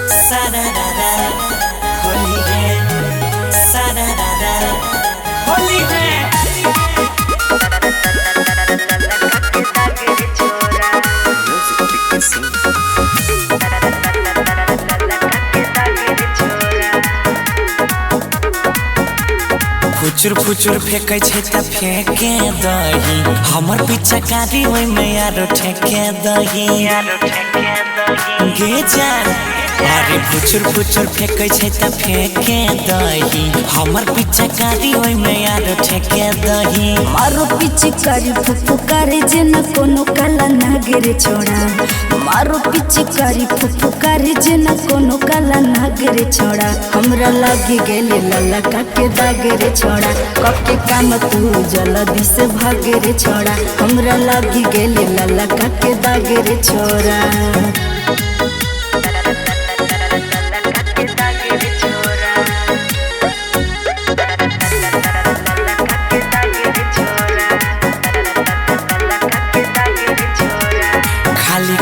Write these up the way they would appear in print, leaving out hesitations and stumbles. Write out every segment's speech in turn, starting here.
सारारारा होली है, सारारारा होली है। फुचुर फुचुर फेंकै छै त फेंके दही, हमर पिचकारी ओइ में यारो ठेके दही गे जान। अरे फुचुर फुचुर फेंकै छै त फेंके दही, हमर पिचकारी ओइ में यारो ठेके दही। मारो पिचकारी फुफुकारी जेना कोनो काला नागरे छोड़ा, मारो पिचकारी फुफुकारी जेना कोनो काला नागरे छोड़ा। हमरा लागी गेले लला काके दागरे छोड़ा, कके काम तू जल्दी से भागे रे छोड़ा। हमरा लागी गेले लला काके दागरे छोड़ा।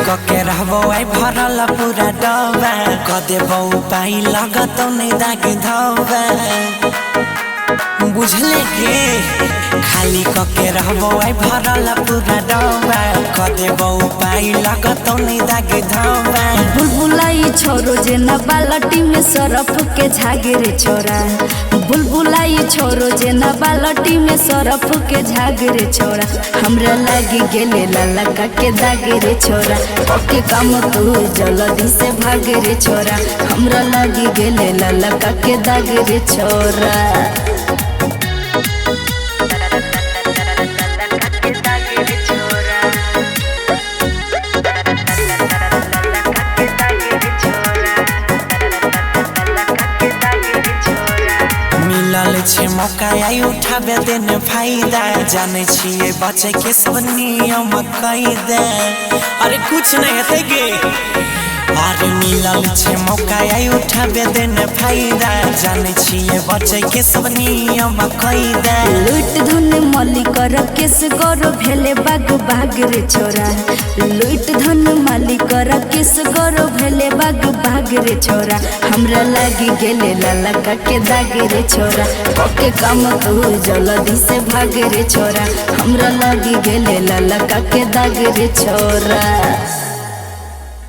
कके रहबो आई भरल पूरा डबा, क देबो पाई लगत नहीं दाग धबा, बुझले के। खाली कके रहबो आई भरल पूरा डबा, क देबो पाई लगत नहीं दाग धबा। बुलबुलाई छोरो जेना बालटी में सरफ के झागरे छोरा, बुलबुलाई छोरो जेना बालटी में सरफ के झागरे छोरा। हमरा लागी गेले लाला काके दागरे छोरा, ओके काम तू जल्दी से भागे रे छोरा। हमरा लागी गेले लाला काके दागरे छोरा। मिलल छे मौका आई उठाबे देने फायदा, जाने छिए बचे के सब नियम कैदे। अरे कुछ नहीं हेते गे। अरे मिलल छे मौका आई उठाबे देने फायदा, जाने छिए बचे के सब नियम कैदे। लूट धुन मली कर केस गरो भेले बाग बाग रे छोरा, लूट धुन माली कर केस गरो भेले बाग बाग रे छोरा। हमरा लागी गेले लाला काके दाग रे छोरा, ओके काम तू जल्दी से भाग रे छोरा। हमरा लागी गेले लाला काके दाग रे छोरा।